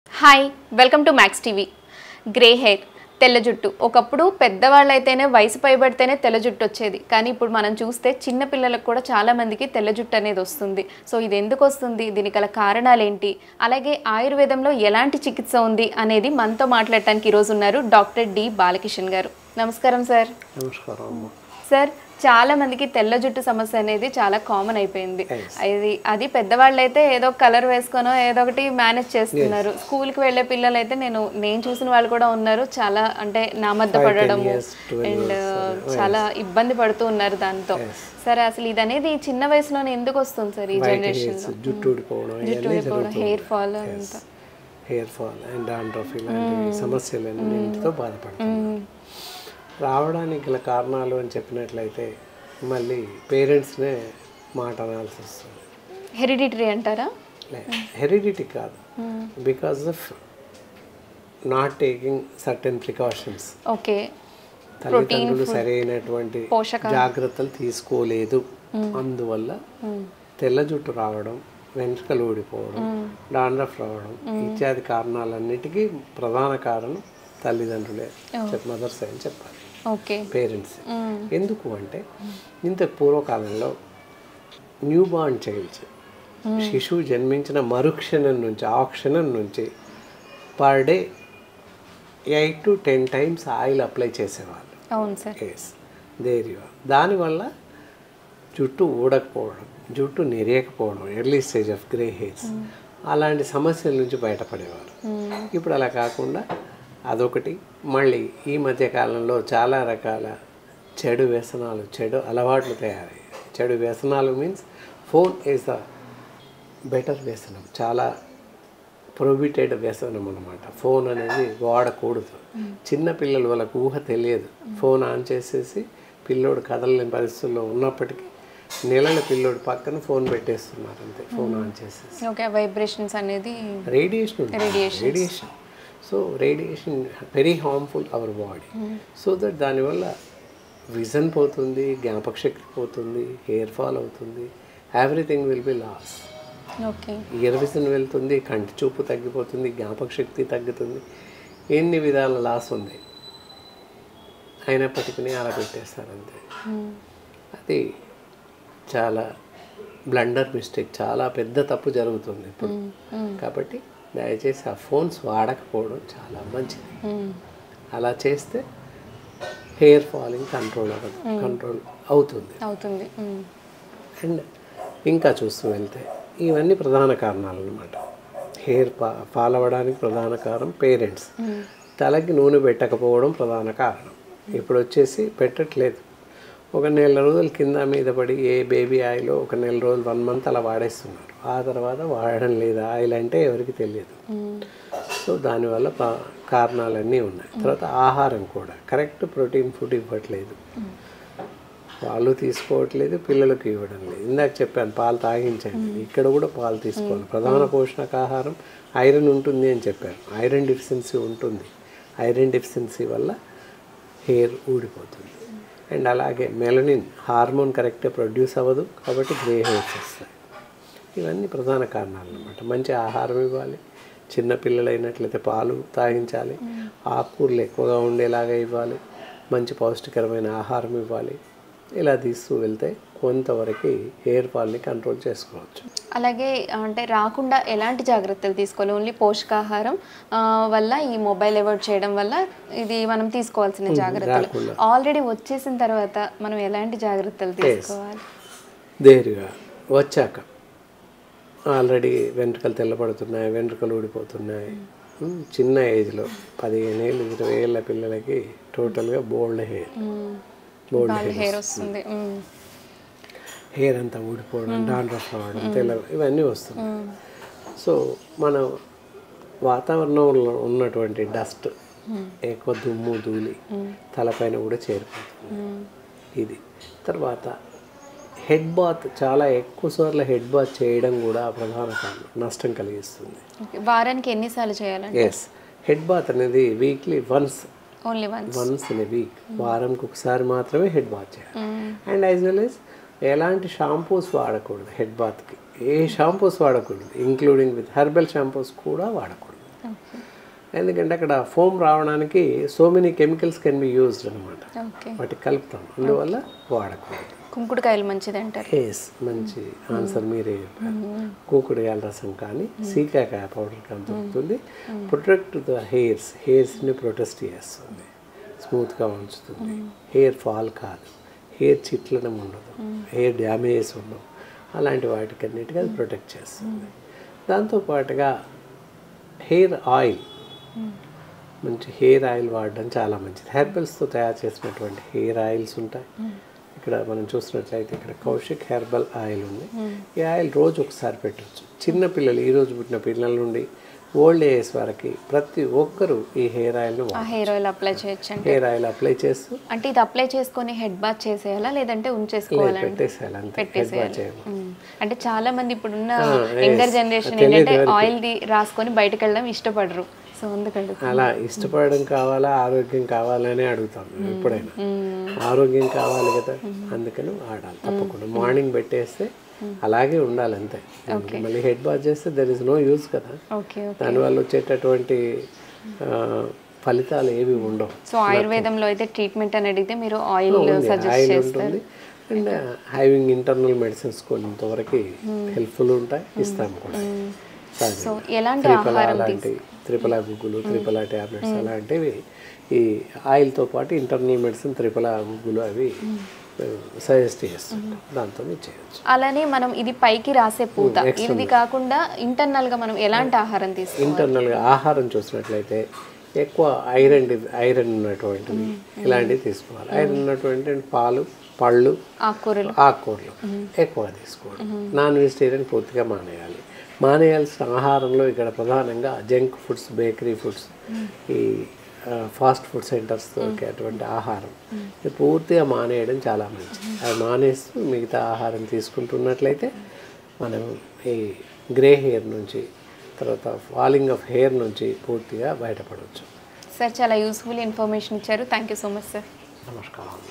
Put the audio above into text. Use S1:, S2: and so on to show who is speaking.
S1: Hi welcome to max TV. Grey hair, తెల్ల జుట్టు. ఒకప్పుడు పెద్దవాళ్ళైతేనే వయసు పైబడితేనే తెల్ల జుట్టు వచ్చేది, కానీ ఇప్పుడు మనం చూస్తే చిన్న పిల్లలకు కూడా చాలా మందికి తెల్ల జుట్టు అనేది వస్తుంది. సో ఇది ఎందుకు వస్తుంది, దీనికి గల కారణాలు ఏంటి, అలాగే ఆయుర్వేదంలో ఎలాంటి చికిత్స ఉంది అనేది మనతో మాట్లాడటానికి ఈరోజు ఉన్నారు డాక్టర్ డి బాలకిషన్ గారు. నమస్కారం సార్.
S2: నమస్కారం
S1: సార్, చాలా మందికి తెల్ల జుట్టు సమస్య అనేది చాలా కామన్ అయిపోయింది. అది పెద్దవాళ్ళు అయితే ఏదో కలర్ వేసుకొనో ఏదో ఒకటి మేనేజ్ చేస్తున్నారు. స్కూల్కి వెళ్ళే పిల్లలు అయితే నేను చూసిన వాళ్ళు కూడా ఉన్నారు, చాలా అంటే నామద్ద పడడము అండ్ చాలా ఇబ్బంది పడుతూ ఉన్నారు దాంతో. సరే, అసలు ఇది అనేది చిన్న వయసులోనే ఎందుకు వస్తుంది సార్ ఈ జనరేషన్ లో?
S2: జుట్టు ఊడిపోవడం,
S1: హెయిర్ ఫాల్ అంతా,
S2: హెయిర్ ఫాల్ అండ్ డాండ్రఫ్ ఇలాంటి సమస్యలన్నింటితో బాధపడుతున్నారు. రావడానికి గల కారణాలు అని చెప్పినట్లయితే మళ్ళీ పేరెంట్స్నే మాట అనాల్సి వస్తుంది.
S1: హెరిడిటరీ అంటారా?
S2: హెరిడిటీ కాదు, because of not taking certain precautions.
S1: Okay,
S2: తల్లిదండ్రులు సరైనటువంటి జాగ్రత్తలు తీసుకోలేదు, అందువల్ల తెల్ల జుట్టు రావడం, వెంట్రుకలు ఊడిపోవడం, డాండ్రఫ్ రావడం ఇత్యాది కారణాలన్నిటికీ ప్రధాన కారణం తల్లిదండ్రులే, మదర్స్ అని చెప్పాలి, పేరెంట్స్. ఎందుకు అంటే ఇంతకు పూర్వకాలంలో న్యూ బార్న్ చైల్డ్స్, శిశువు జన్మించిన మరుక్షణం నుంచి ఆ క్షణం నుంచి per day 8 to 10 times oil apply చేసేవాళ్ళు.
S1: అవును సార్.
S2: దానివల్ల జుట్టు ఊడకపోవడం, జుట్టు నెరియకపోవడం, early stage of grey hairs, అలాంటి సమస్యల నుంచి బయటపడేవారు. ఇప్పుడు అలా కాకుండా అదొకటి. మళ్ళీ ఈ మధ్య కాలంలో చాలా రకాల చెడు వ్యసనాలు, చెడు అలవాట్లు తయారయ్యాయి. చెడు వ్యసనాలు means phone is the better వ్యసనం, చాలా ప్రొహిబిటెడ్ వ్యసనం అన్నమాట. ఫోన్ అనేది వాడకూడదు. చిన్న పిల్లలు వాళ్ళకు ఊహ తెలియదు, ఫోన్ ఆన్ చేసేసి పిల్లోడు కదలలేని పరిస్థితుల్లో ఉన్నప్పటికీ నెలల పిల్లోడు పక్కన ఫోన్ పెట్టేస్తున్నారు అంతే, ఫోన్ ఆన్ చేసేసి.
S1: వైబ్రేషన్స్ అనేది
S2: radiation. So radiation very harmful our body. So that దానివల్ల విజన్ పోతుంది, జ్ఞాపక శక్తి పోతుంది, హెయిర్ ఫాల్ అవుతుంది, everything will be loss. Ear vision వెళ్తుంది, కంటి చూపు తగ్గిపోతుంది, జ్ఞాపక శక్తి తగ్గుతుంది, ఎన్ని విధాల లాస్ ఉంది. అయినప్పటికీ అలా పెట్టేస్తారు అంతే. అది చాలా బ్లండర్ మిస్టేక్, చాలా పెద్ద తప్పు జరుగుతుంది ఇప్పుడు. కాబట్టి దయచేసి ఆ ఫోన్స్ వాడకపోవడం చాలా మంచిది. అలా చేస్తే హెయిర్ ఫాలింగ్ కంట్రోల్ అవుతుంది. అండ్ ఇంకా చూస్తూ వెళ్తే ఇవన్నీ ప్రధాన కారణాలు అన్నమాట. హెయిర్ ఫాల్ అవ్వడానికి ప్రధాన కారణం పేరెంట్స్. తలకి నూనె పెట్టకపోవడం ప్రధాన కారణం. ఇప్పుడు వచ్చేసి పెట్టట్లేదు. ఒక నెల రోజుల కింద మీద పడి ఏ బేబీ ఆయిల్ ఒక నెల రోజులు 1 month అలా వాడేస్తున్నారు. ఆ తర్వాత వాడడం లేదు. ఆయిల్ అంటే ఎవరికి తెలియదు. సో దానివల్ల కారణాలన్నీ ఉన్నాయి. తర్వాత ఆహారం కూడా కరెక్ట్ ప్రోటీన్ ఫుడ్ ఇవ్వట్లేదు, వాళ్ళు తీసుకోవట్లేదు, పిల్లలకు ఇవ్వడం లేదు. ఇందాక చెప్పాను పాలు తాగించండి, ఇక్కడ కూడా పాలు తీసుకోవాలి. ప్రధాన పోషకాహారం ఐరన్ ఉంటుంది అని చెప్పాను. ఐరన్ డెఫిషియన్సీ ఉంటుంది. ఐరన్ డెఫిషియన్సీ వల్ల హెయిర్ ఊడిపోతుంది. అండ్ అలాగే మెలనిన్ హార్మోన్ కరెక్ట్గా ప్రొడ్యూస్ అవ్వదు, కాబట్టి గ్రే హెయిర్స్ వస్తాయి. ఇవన్నీ ప్రధాన కారణాలు అన్నమాట. మంచి ఆహారం ఇవ్వాలి, చిన్న పిల్లలు అయినట్లయితే పాలు తాగించాలి, ఆకుకూరలు ఎక్కువగా ఉండేలాగా ఇవ్వాలి, మంచి పౌష్టికరమైన ఆహారం ఇవ్వాలి. ఇలా తీస్తూ వెళ్తే కొంతవరకు హెయిర్ ఫాల్ని కంట్రోల్ చేసుకోవచ్చు.
S1: అలాగే అంటే రాకుండా ఎలాంటి జాగ్రత్తలు తీసుకోవాలి? ఓన్లీ పోషకాహారం వల్ల, ఈ మొబైల్ అవాయిడ్ చేయడం వల్ల ఇది మనం తీసుకోవాల్సిన జాగ్రత్తలు. ఆల్రెడీ వచ్చేసిన తర్వాత మనం ఎలాంటి జాగ్రత్తలు తీసుకోవాలి?
S2: ధైర్యంగా వచ్చాక ఆల్రెడీ వెంట్రుకలు తెల్లబడుతున్నాయి, వెంట్రుకలు ఊడిపోతున్నాయి. చిన్న ఏజ్లో 15 ఏళ్ళు 20 ఏళ్ళ పిల్లలకి టోటల్గా బోల్డ్ హెయిర్
S1: వస్తుంది.
S2: హెయిర్ అంతా ఊడిపోవడం, డాండ్రఫ్ రావడం, ఇవన్నీ వస్తున్నాయి. సో మన వాతావరణంలో ఉన్నటువంటి డస్ట్, ఎక్కువ దుమ్ము ధూళి తలపైన కూడా చేరిపోతుంది. ఇది తర్వాత హెడ్ బాత్, చాలా ఎక్కువ సార్లు హెడ్ బాత్ చేయడం కూడా ప్రధాన కారణం, నష్టం కలిగిస్తుంది.
S1: వారానికి ఎన్నిసార్లు చేయాలండి?
S2: ఎస్, హెడ్ బాత్ అనేది weekly once in a week, వారంకి ఒకసారి మాత్రమే హెడ్ బాత్ చేయాలి. అండ్ యాజ్ వెల్ యాజ్ ఎలాంటి షాంపూస్ వాడకూడదు హెడ్ బాత్కి. ఏ షాంపూస్ వాడకూడదు, ఇంక్లూడింగ్ విత్ హెర్బల్ షాంపూస్ కూడా వాడకూడదు. ఎందుకంటే అక్కడ ఫోమ్ రావడానికి so many chemicals can be used అనమాట, వాటికి కలుపుతాం, అందువల్ల వాడకూడదు.
S1: కుంకుడుకాయలు మంచిది అంటారు.
S2: ఎస్, మంచి ఆన్సర్ మీరే చెప్పారు. కుంకుడుకాయల రసం కానీ సీకాకాయ పౌడర్ కానీ దొరుకుతుంది. ప్రొటెక్ట్ ద హెయిర్స్ని ప్రొటెక్ట్ చేస్తుంది, స్మూత్గా ఉంచుతుంది, హెయిర్ ఫాల్ కాదు, హెయిర్ చిట్లనం ఉండదు, హెయిర్ డ్యామేజెస్ ఉండవు, అలాంటి వాటికన్నిటికీ అది ప్రొటెక్ట్ చేస్తుంది. దాంతోపాటుగా హెయిర్ ఆయిల్, మంచి హెయిర్ ఆయిల్ వాడడం చాలా మంచిది. హెర్బల్స్తో తయారు చేసినటువంటి హెయిర్ ఆయిల్స్ ఉంటాయి. ఇక్కడ మనం చూసినట్లయితే ఇక్కడ కౌశిక్ హెర్బల్ ఆయిల్ ఉంది. ఈ ఆయిల్ రోజు ఒకసారి పెట్టవచ్చు. చిన్నపిల్లలు, ఈరోజు పుట్టిన పిల్లల నుండి ఓల్డ్ ఏజ్ వరకు ప్రతి ఒక్కరూ ఈ హెయిర్ ఆయిల్ని
S1: హెయిర్ ఆయిల్ అప్లై చేయొచ్చు.
S2: హెయిర్ ఆయిల్ అప్లై చేస్తూ
S1: అంటే ఇది అప్లై చేసుకొని హెడ్ బాత్ చేసేయాలా లేదంటే ఉంచేసుకోవాలా?
S2: పెట్టేసేయాలి అంతే, హెడ్ బాత్ చేయాలి.
S1: అంటే చాలా మంది ఇప్పుడున్న యంగర్ జనరేషన్ ఏంటంటే ఆయిల్ ది రాసుకొని బయటకు వెళ్ళడం ఇష్టపడరు. సో అందుకంటే
S2: అలా ఇష్టపడడం కావాలా, ఆరోగ్యం కావాలని అడుగుతాం ఎప్పుడైనా. ఆరోగ్యం కావాలి కదా, అందుకని వాడాలి తప్పకుండా. మార్నింగ్ పెట్టేస్తే అలాగే ఉండాలి అంతే. మళ్ళీ హెడ్ బాత్ చేస్తే దెర్ ఇస్ నో యూజ్ కదా, దానివల్ల వచ్చేటటువంటి ఫలితాలు ఏవి ఉండవు.
S1: సో ఆయుర్వేదంలో అయితే ట్రీట్మెంట్ అని అడిగితే మీరు ఆయిల్ సజెస్ట్ చేస్తారు.
S2: అండ్ హ్యావింగ్ ఇంటర్నల్ మెడిసిన్స్ కొంతవరకు హెల్ప్ఫుల్ ఉంటాయి, ఇస్తాం కూడా.
S1: సో ఎలాంటి ఆహారం
S2: త్రిపలా గుగ్గులు, త్రిపలా ట్యాబ్లెట్స్ అలాంటివి ఈ ఆయిల్తో పాటు ఇంటర్నల్ మెడిసిన్ త్రిపలా గుగ్గులు అవి సజెస్ట్ చేస్తుంటాం, దాంతో చేయొచ్చు.
S1: అలానే మనం ఇది పైకి రాసే పూత, ఇది కాకుండా ఇంటర్నల్గా మనం ఎలాంటి ఆహారం తీసుకోవాలి?
S2: ఇంటర్నల్గా ఆహారం చూసినట్లయితే ఎక్కువ ఐరన్ ఉన్నటువంటివి ఇలాంటివి తీసుకోవాలి. ఐరన్ ఉన్నటువంటి పాలు, పళ్ళు, ఆకుకూరలు ఎక్కువ తీసుకోవాలి. నాన్ వెజిటేరియన్ పూర్తిగా మానేయాలి. మానేయాల్సిన ఆహారంలో ఇక్కడ ప్రధానంగా జంక్ ఫుడ్స్, బేకరీ ఫుడ్స్, ఈ ఫాస్ట్ ఫుడ్ సెంటర్స్ దొరికేటువంటి ఆహారం పూర్తిగా మానేయడం చాలా మంచిది. అది మానేస్తూ మిగతా ఆహారం తీసుకుంటున్నట్లయితే మనం ఈ గ్రే హెయిర్ నుంచి, తర్వాత ఫాలింగ్ ఆఫ్ హెయిర్ నుంచి పూర్తిగా బయటపడవచ్చు.
S1: సార్ చాలా యూస్ఫుల్ ఇన్ఫర్మేషన్ ఇచ్చారు. Thank you so much sir.
S2: నమస్కారం.